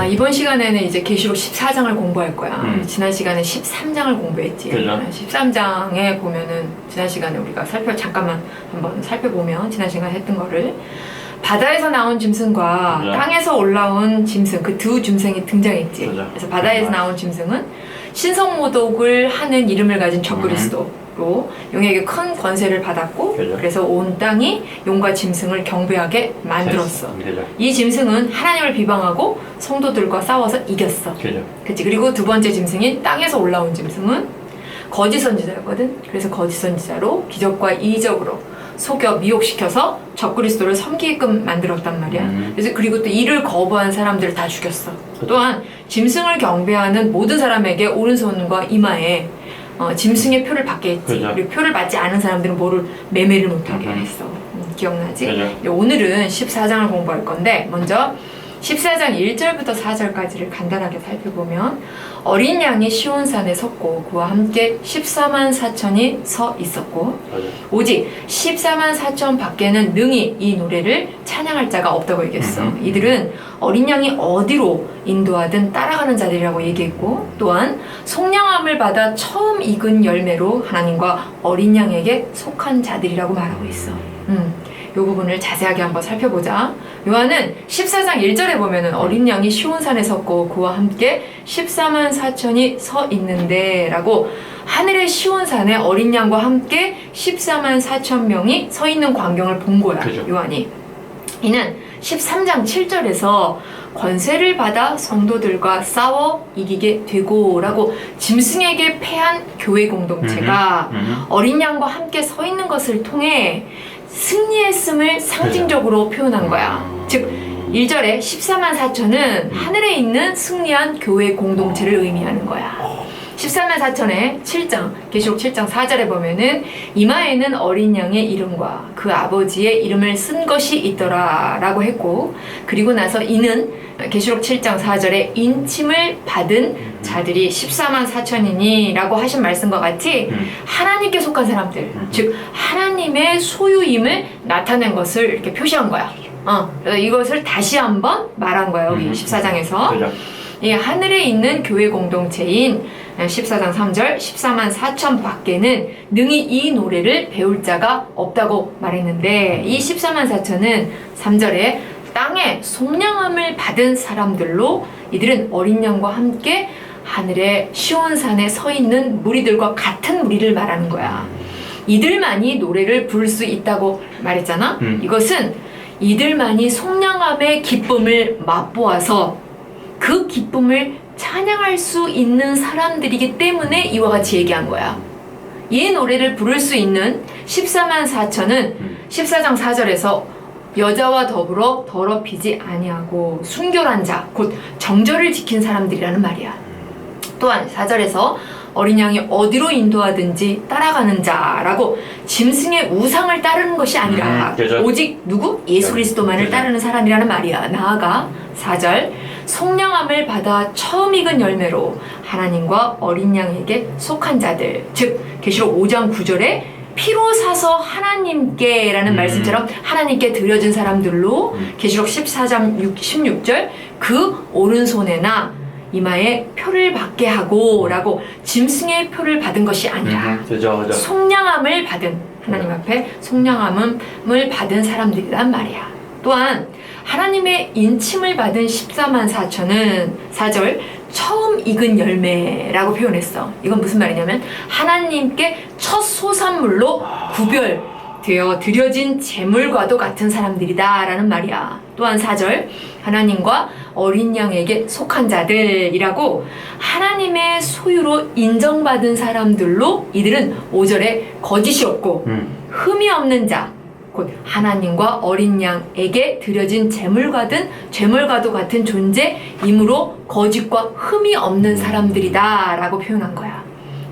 이번 시간에는 이제 계시록 14장을 공부할 거야. 지난 시간에 13장을 공부했지. 그죠. 13장에 보면은 지난 시간에 우리가 잠깐만 한번 살펴보면 지난 시간에 했던 거를 바다에서 나온 짐승과 그죠. 땅에서 올라온 짐승, 그 두 짐승이 등장했지. 그죠. 그래서 바다에서 나온 짐승은 신성모독을 하는 이름을 가진 적그리스도로 용에게 큰 권세를 받았고, 그죠. 그래서 온 땅이 용과 짐승을 경배하게 만들었어. 그죠. 이 짐승은 하나님을 비방하고 성도들과 싸워서 이겼어. 그죠. 그치? 그리고 두 번째 짐승인 땅에서 올라온 짐승은 거짓 선지자였거든. 그래서 거짓 선지자로 기적과 이적으로 속여 미혹시켜서 적그리스도를 섬기게끔 만들었단 말이야. 그래서 그리고 또 이를 거부한 사람들을 다 죽였어. 또한 짐승을 경배하는 모든 사람에게 오른손과 이마에 짐승의 표를 받게 했지. 그죠. 그리고 표를 받지 않은 사람들은 뭐를 매매를 못하게 했어. 기억나지? 그죠. 오늘은 14장을 공부할 건데 먼저 14장 1절부터 4절까지를 간단하게 살펴보면 어린 양이 시온산에 섰고 그와 함께 14만 4천이 서 있었고 맞아. 오직 14만 4천 밖에는 능히 이 노래를 찬양할 자가 없다고 얘기했어. 이들은 어린 양이 어디로 인도하든 따라가는 자들이라고 얘기했고 또한 속량함을 받아 처음 익은 열매로 하나님과 어린 양에게 속한 자들이라고 말하고 있어. 이 부분을 자세하게 한번 살펴보자. 요한은 14장 1절에 보면은 어린 양이 시온산에 섰고 그와 함께 14만 4천이 서 있는데 라고 하늘의 시온산에 어린 양과 함께 14만 4천 명이 서 있는 광경을 본 거야. 그죠. 요한이. 이는 13장 7절에서 권세를 받아 성도들과 싸워 이기게 되고 라고 짐승에게 패한 교회 공동체가 어린 양과 함께 서 있는 것을 통해 승리했음을 상징적으로 표현한 거야. 즉 1절에 14만 4천은 하늘에 있는 승리한 교회 공동체를 의미하는 거야. 14만 4천의 7장, 계시록 7장 4절에 보면은 이마에는 어린 양의 이름과 그 아버지의 이름을 쓴 것이 있더라 라고 했고, 그리고 나서 이는 계시록 7장 4절에 인침을 받은 자들이 14만 4천이니 라고 하신 말씀과 같이 하나님께 속한 사람들, 즉 하나님의 소유임을 나타낸 것을 이렇게 표시한 거야. 그래서 이것을 다시 한번 말한 거야, 여기 14장에서. 그죠. 이 하늘에 있는 교회 공동체인 14장 3절 14만 4천 밖에는 능히 이 노래를 배울 자가 없다고 말했는데 이 14만 4천은 3절에 땅에 속량함을 받은 사람들로 이들은 어린 양과 함께 하늘의 시온산에 서 있는 무리들과 같은 무리를 말하는 거야. 이들만이 노래를 부를 수 있다고 말했잖아. 이것은 이들만이 속량함의 기쁨을 맛보아서 그 기쁨을 찬양할 수 있는 사람들이기 때문에 이와 같이 얘기한 거야. 이 노래를 부를 수 있는 14만 4천은 14장 4절에서 여자와 더불어 더럽히지 아니하고 순결한 자, 곧 정절을 지킨 사람들이라는 말이야. 또한 4절에서 어린 양이 어디로 인도하든지 따라가는 자라고 짐승의 우상을 따르는 것이 아니라 오직 누구? 예수 그리스도만을 따르는 사람이라는 말이야. 나아가 4절 속량함을 받아 처음 익은 열매로 하나님과 어린 양에게 속한 자들, 즉 계시록 5장 9절에 피로 사서 하나님께 라는 말씀처럼 하나님께 드려진 사람들로 계시록 14장 16절 그 오른손에나 이마에 표를 받게 하고 라고 짐승의 표를 받은 것이 아니라 그죠. 속량함을 받은, 하나님 앞에 속량함을 받은 사람들이란 말이야. 또한 하나님의 인침을 받은 14만 4천은 4절 처음 익은 열매라고 표현했어. 이건 무슨 말이냐면 하나님께 첫 소산물로 구별되어 드려진 제물과도 같은 사람들이다 라는 말이야. 또한 4절 하나님과 어린 양에게 속한 자들이라고 하나님의 소유로 인정받은 사람들로 이들은 5절에 거짓이 없고 흠이 없는 자, 곧 하나님과 어린 양에게 드려진 제물과도 같은 존재이므로 거짓과 흠이 없는 사람들이다 라고 표현한 거야.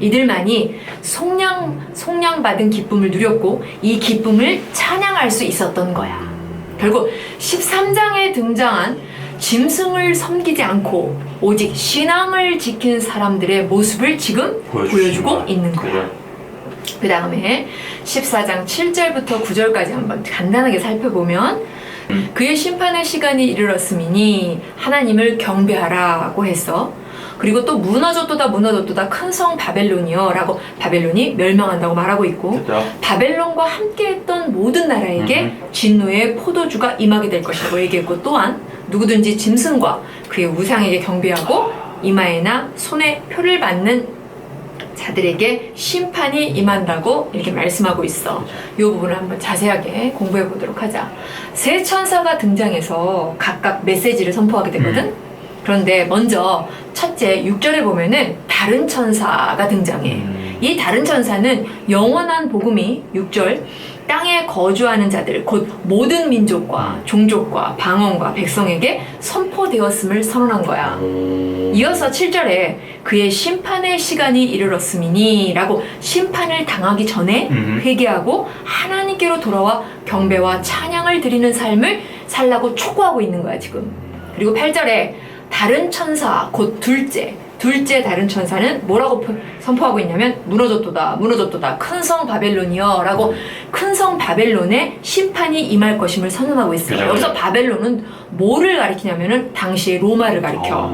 이들만이 속량받은 기쁨을 누렸고 이 기쁨을 찬양할 수 있었던 거야. 결국 13장에 등장한 짐승을 섬기지 않고 오직 신앙을 지킨 사람들의 모습을 지금 보여주고 있는 거야. 그 다음에 14장 7절부터 9절까지 한번 간단하게 살펴보면 그의 심판의 시간이 이르렀으니 하나님을 경배하라고 했어. 그리고 또 무너졌도다 큰 성 바벨론이여 라고 바벨론이 멸망한다고 말하고 있고, 그죠? 바벨론과 함께했던 모든 나라에게 진노의 포도주가 임하게 될 것이라고 얘기했고, 또한 누구든지 짐승과 그의 우상에게 경배하고 이마에나 손에 표를 받는 자들에게 심판이 임한다고 이렇게 말씀하고 있어. 이 부분을 한번 자세하게 공부해 보도록 하자. 세 천사가 등장해서 각각 메시지를 선포하게 되거든. 그런데 먼저 첫째 6절에 보면은 다른 천사가 등장해. 이 다른 천사는 영원한 복음이 6절 땅에 거주하는 자들 곧 모든 민족과 종족과 방언과 백성에게 선포되었음을 선언한 거야. 이어서 7절에 그의 심판의 시간이 이르렀음이니 라고 심판을 당하기 전에 회개하고 하나님께로 돌아와 경배와 찬양을 드리는 삶을 살라고 촉구하고 있는 거야 지금. 그리고 8절에 다른 천사 곧 둘째 다른 천사는 뭐라고 선포하고 있냐면 무너졌도다 큰 성 바벨론이여 라고 큰 성 바벨론에 심판이 임할 것임을 선언하고 있어요. 그죠. 여기서 바벨론은 뭐를 가리키냐면은 당시의 로마를 가리켜.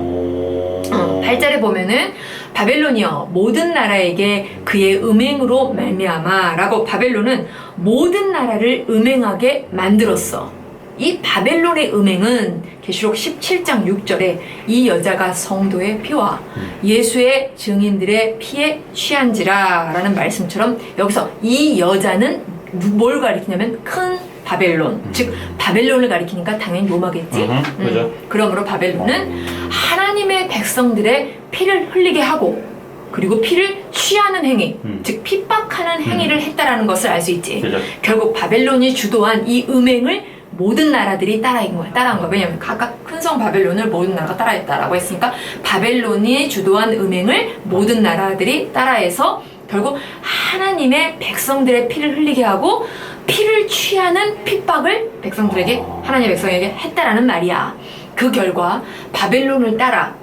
8절에 보면은 바벨론이여 모든 나라에게 그의 음행으로 말미암아 라고 바벨론은 모든 나라를 음행하게 만들었어. 이 바벨론의 음행은 계시록 17장 6절에 이 여자가 성도의 피와 예수의 증인들의 피에 취한지라 라는 말씀처럼 여기서 이 여자는 뭘 가리키냐면 큰 바벨론, 즉 바벨론을 가리키니까 당연히 로마겠지. 그죠. 그러므로 바벨론은 하나님의 백성들의 피를 흘리게 하고 그리고 피를 취하는 행위, 즉 핍박하는 행위를 했다라는 것을 알 수 있지. 그죠. 결국 바벨론이 주도한 이 음행을 모든 나라들이 따라한 거야. 왜냐면 각각 큰 성 바벨론을 모든 나라가 따라했다라고 했으니까 바벨론이 주도한 음행을 모든 나라들이 따라해서 결국 하나님의 백성들의 피를 흘리게 하고 피를 취하는 핍박을 백성들에게 하나님의 백성에게 했다라는 말이야. 그 결과 바벨론을 따라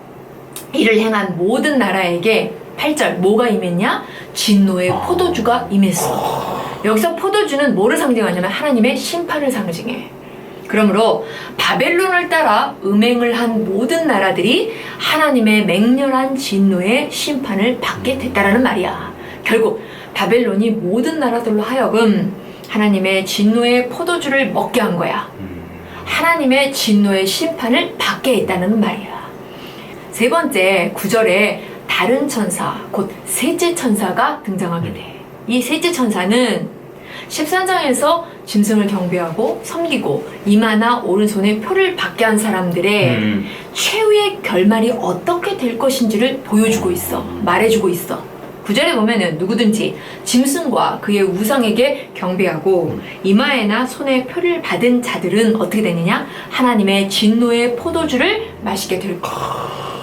이를 행한 모든 나라에게 8절 뭐가 임했냐? 진노의 포도주가 임했어. 여기서 포도주는 뭐를 상징하냐면 하나님의 심판을 상징해. 그러므로 바벨론을 따라 음행을 한 모든 나라들이 하나님의 맹렬한 진노의 심판을 받게 됐다라는 말이야. 결국 바벨론이 모든 나라들로 하여금 하나님의 진노의 포도주를 먹게 한 거야. 하나님의 진노의 심판을 받게 했다는 말이야. 세 번째 9절에 다른 천사 곧 셋째 천사가 등장하게 돼. 이 셋째 천사는 13장에서 짐승을 경배하고 섬기고 이마나 오른손에 표를 받게 한 사람들의 최후의 결말이 어떻게 될 것인지를 보여주고 있어. 말해주고 있어. 9절에 보면은 누구든지 짐승과 그의 우상에게 경배하고 이마에나 손에 표를 받은 자들은 어떻게 되느냐? 하나님의 진노의 포도주를 마시게 될 것.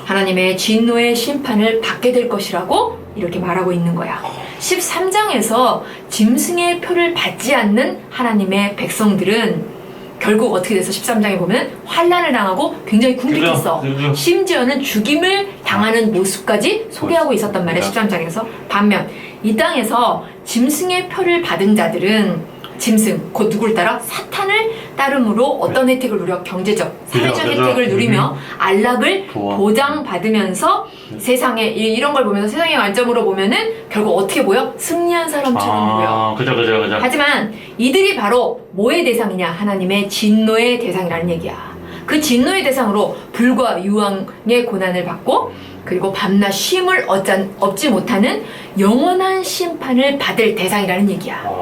하나님의 진노의 심판을 받게 될 것이라고 이렇게 말하고 있는 거야. 13장에서 짐승의 표를 받지 않는 하나님의 백성들은 결국 어떻게 돼서 13장에 보면 환난을 당하고 굉장히 궁핍했어. 심지어는 죽임을 당하는 모습까지 소개하고 있었단 말이야. 13장에서. 반면 이 땅에서 짐승의 표를 받은 자들은 짐승, 곧 누구를 따라? 사탄을 따름으로 어떤 혜택을 누려? 경제적, 사회적 혜택을 누리며 안락을 보장받으면서 세상에 이런 걸 보면서 세상의 관점으로 보면은 결국 어떻게 보여? 승리한 사람처럼 보여. 그죠. 하지만 이들이 바로 뭐의 대상이냐? 하나님의 진노의 대상이라는 얘기야. 그 진노의 대상으로 불과 유황의 고난을 받고 그리고 밤낮 쉼을 얻지 못하는 영원한 심판을 받을 대상이라는 얘기야.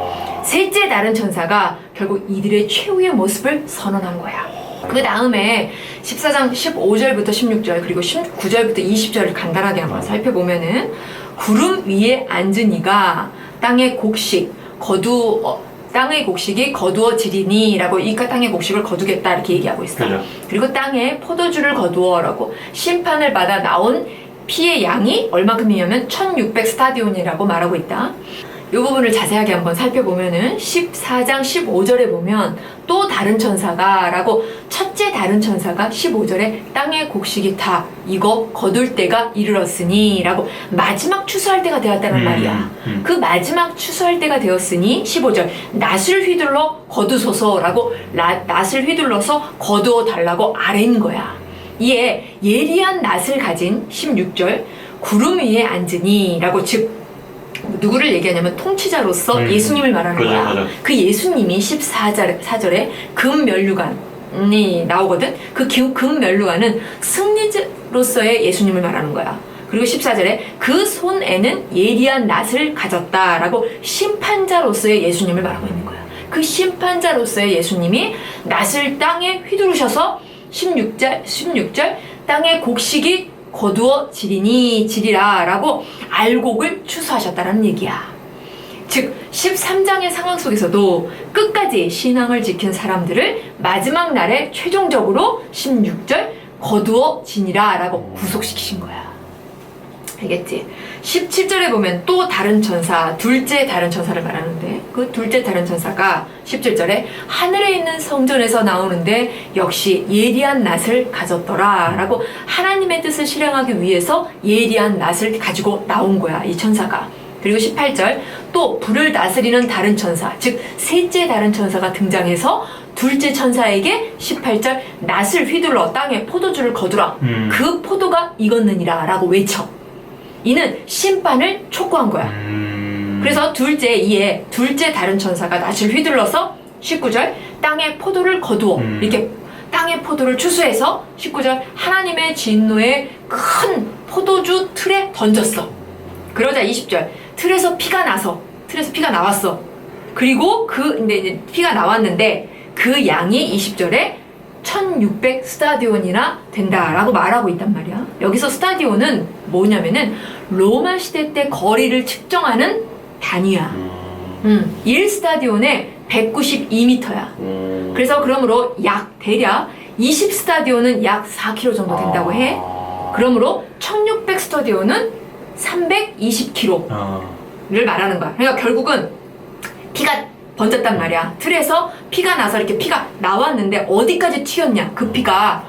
셋째 다른 천사가 결국 이들의 최후의 모습을 선언한 거야. 그 다음에 14장 15절부터 16절 그리고 19절부터 20절을 간단하게 한번 살펴보면은 구름 위에 앉은 이가 땅의 곡식이 거두어지리니 라고 이 땅의 곡식을 거두겠다 이렇게 얘기하고 있어. 그죠. 그리고 땅에 포도주를 거두어 라고 심판을 받아 나온 피의 양이 얼마큼이냐면 1600 스타디온이라고 말하고 있다. 이 부분을 자세하게 한번 살펴보면은 14장 15절에 보면 또 다른 천사가 라고 첫째 다른 천사가 15절에 땅의 곡식이 다 이거 거둘 때가 이르렀으니 라고 마지막 추수할 때가 되었다는 말이야. 그 마지막 추수할 때가 되었으니 15절 낫을 휘둘러 거두소서 라고 낫을 휘둘러서 거두어 달라고 아뢰는 거야. 이에 예리한 낫을 가진 16절 구름 위에 앉으니 라고 즉 누구를 얘기하냐면 통치자로서 예수님을 말하는 그죠, 거야. 맞아. 그 예수님이 14절에 금면류관이 나오거든. 그 금면류관은 승리자로서의 예수님을 말하는 거야. 그리고 14절에 그 손에는 예리한 낫을 가졌다라고 심판자로서의 예수님을 말하고 있는 거야. 그 심판자로서의 예수님이 낫을 땅에 휘두르셔서 16절 땅의 곡식이 거두어지리라 라고 알곡을 추수하셨다는 얘기야. 즉 13장의 상황 속에서도 끝까지 신앙을 지킨 사람들을 마지막 날에 최종적으로 16절 거두어지니라 라고 구속시키신 거야. 알겠지? 17절에 보면 또 다른 천사, 둘째 다른 천사를 말하는데 그 둘째 다른 천사가 17절에 하늘에 있는 성전에서 나오는데 역시 예리한 낫을 가졌더라 라고 하나님의 뜻을 실행하기 위해서 예리한 낫을 가지고 나온 거야, 이 천사가. 그리고 18절 또 불을 다스리는 다른 천사, 즉 셋째 다른 천사가 등장해서 둘째 천사에게 18절 낫을 휘둘러 땅에 포도주를 거두라. 그 포도가 익었느니라 라고 외쳐. 이는 심판을 촉구한 거야. 그래서 이에 둘째 다른 천사가 낫을 휘둘러서 19절 땅에 포도를 거두어 이렇게 땅에 포도를 추수해서 19절 하나님의 진노의 큰 포도주 틀에 던졌어. 그러자 20절 틀에서 피가 나왔어. 그리고 근데 이제 피가 나왔는데 그 양이 20절에 1600 스타디온이나 된다라고 말하고 있단 말이야. 여기서 스타디온은 뭐냐면은 로마 시대 때 거리를 측정하는 단위야. 1 스타디온에 192m야. 그래서 그러므로 대략 20 스타디온은 약 4km 정도 된다고 해. 그러므로 1600 스타디온은 320km를 말하는 거야. 그러니까 결국은 피가 번졌단 말이야. 틀에서 피가 나서 이렇게 피가 나왔는데 어디까지 튀었냐? 그 피가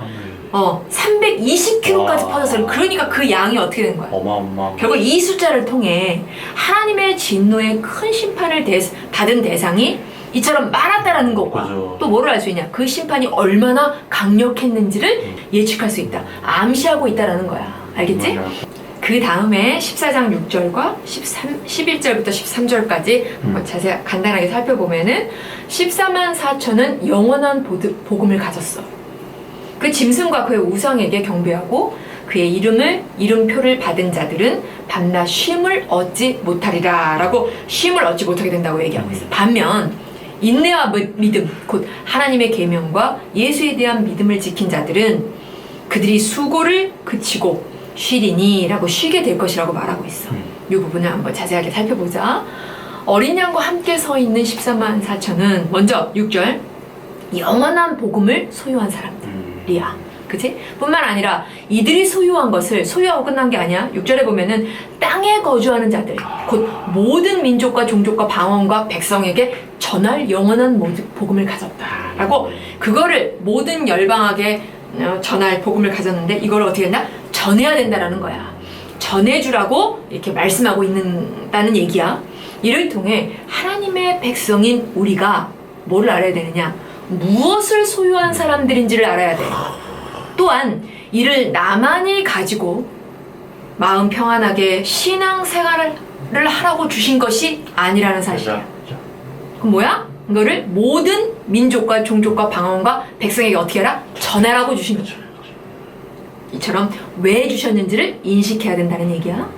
320km까지 퍼졌어요. 그러니까 그 양이 어떻게 된 거야? 어마어마. 결국 이 숫자를 통해 하나님의 진노의 큰 심판을 받은 대상이 이처럼 많았다라는 것과 그죠. 또 뭐를 알 수 있냐? 그 심판이 얼마나 강력했는지를 예측할 수 있다. 암시하고 있다라는 거야. 알겠지? 그 다음에 14장 6절과 11절부터 13절까지 한번 자세히 간단하게 살펴보면은 14만 4천은 영원한 복음을 가졌어. 그 짐승과 그의 우상에게 경배하고 그의 이름표를 받은 자들은 밤낮 쉼을 얻지 못하리라 라고 쉼을 얻지 못하게 된다고 얘기하고 있어. 반면 인내와 믿음, 곧 하나님의 계명과 예수에 대한 믿음을 지킨 자들은 그들이 수고를 그치고 쉬리니 라고 쉬게 될 것이라고 말하고 있어. 이 부분을 한번 자세하게 살펴보자. 어린 양과 함께 서 있는 14만 4천은 먼저 6절 영원한 복음을 소유한 사람들이야. 그치? 뿐만 아니라 이들이 소유하고 끝난 게 아니야. 6절에 보면은 땅에 거주하는 자들, 곧 모든 민족과 종족과 방언과 백성에게 전할 영원한 복음을 가졌다 라고 그거를 모든 열방에게 전할 복음을 가졌는데 이걸 어떻게 했나? 전해야 된다라는 거야. 전해주라고 이렇게 말씀하고 있다는 얘기야. 이를 통해 하나님의 백성인 우리가 뭐를 알아야 되느냐? 무엇을 소유한 사람들인지를 알아야 돼. 또한 이를 나만이 가지고 마음 평안하게 신앙생활을 하라고 주신 것이 아니라는 사실이야. 그럼 뭐야? 이거를 모든 민족과 종족과 방언과 백성에게 어떻게 하라? 전하라고 주신 거죠. 이처럼 왜 주셨는지를 인식해야 된다는 얘기야.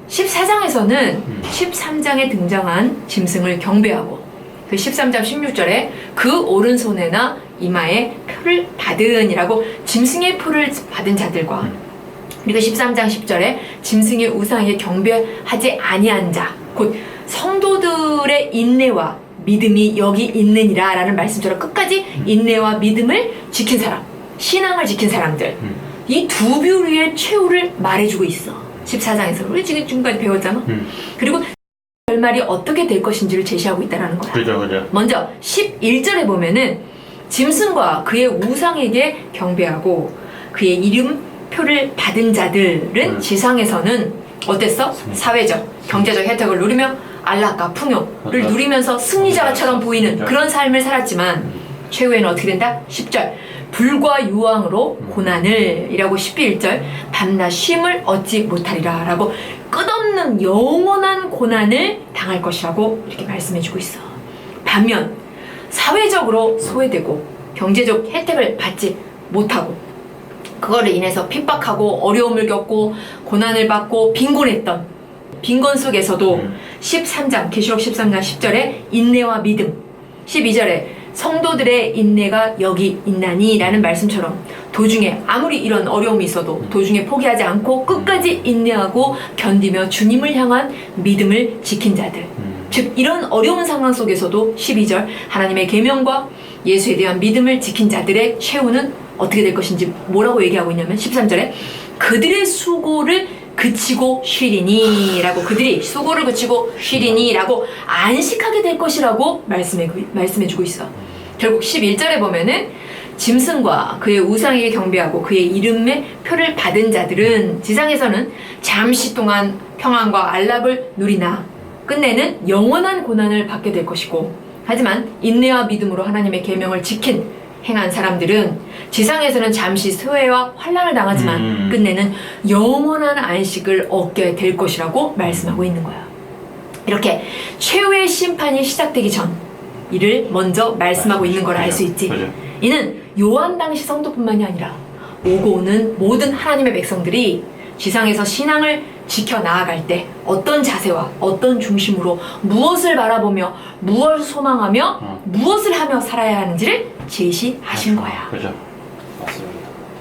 14장에서는 13장에 등장한 짐승을 경배하고 그 13장 16절에 그 오른손에나 이마에 표를 받은이라고 짐승의 표를 받은 자들과 그리고 13장 10절에 짐승의 우상에게 경배하지 아니한 자, 곧 성도들의 인내와 믿음이 여기 있느니라 라는 말씀처럼 끝까지 인내와 믿음을 지킨 사람, 신앙을 지킨 사람들, 이 두 부류의 최후를 말해주고 있어. 14장에서 우리 지금까지 배웠잖아. 그리고 결말이 어떻게 될 것인지를 제시하고 있다는 거야. 그죠. 먼저 11절에 보면은 짐승과 그의 우상에게 경배하고 그의 이름표를 받은 자들은 지상에서는 어땠어? 사회적, 경제적 혜택을 누리며 안락과 풍요를 누리면서 승리자처럼 보이는 그런 삶을 살았지만 최후에는 어떻게 된다? 10절 불과 유황으로 고난을 이라고 11절 밤낮 쉼을 얻지 못하리라 라고 끝없는 영원한 고난을 당할 것이라고 이렇게 말씀해주고 있어. 반면 사회적으로 소외되고 경제적 혜택을 받지 못하고 그거를 인해서 핍박하고 어려움을 겪고 고난을 받고 빈곤했던 빈곤 속에서도 13장 계시록 13장 10절에 인내와 믿음 12절에 성도들의 인내가 여기 있나니 라는 말씀처럼 도중에 아무리 이런 어려움이 있어도 도중에 포기하지 않고 끝까지 인내하고 견디며 주님을 향한 믿음을 지킨 자들 즉 이런 어려운 상황 속에서도 12절 하나님의 계명과 예수에 대한 믿음을 지킨 자들의 최후는 어떻게 될 것인지 뭐라고 얘기하고 있냐면 13절에 그들의 수고를 그치고 쉬리니 라고 그들이 수고를 그치고 쉬리니 라고 안식하게 될 것이라고 말씀해주고 있어. 결국 11절에 보면은 짐승과 그의 우상에게 경배하고 그의 이름의 표를 받은 자들은 지상에서는 잠시 동안 평안과 안락을 누리나 끝내는 영원한 고난을 받게 될 것이고 하지만 인내와 믿음으로 하나님의 계명을 지킨 행한 사람들은 지상에서는 잠시 소외와 환난을 당하지만 끝내는 영원한 안식을 얻게 될 것이라고 말씀하고 있는 거야. 이렇게 최후의 심판이 시작되기 전 이를 먼저 말씀하고 있는 걸 알 수 있지. 이는 요한 당시 성도뿐만이 아니라 오고 오는 모든 하나님의 백성들이 지상에서 신앙을 지켜 나아갈 때 어떤 자세와 어떤 중심으로 무엇을 바라보며 무엇을 소망하며 무엇을 하며 살아야 하는지를 제시하신 거야. 그죠.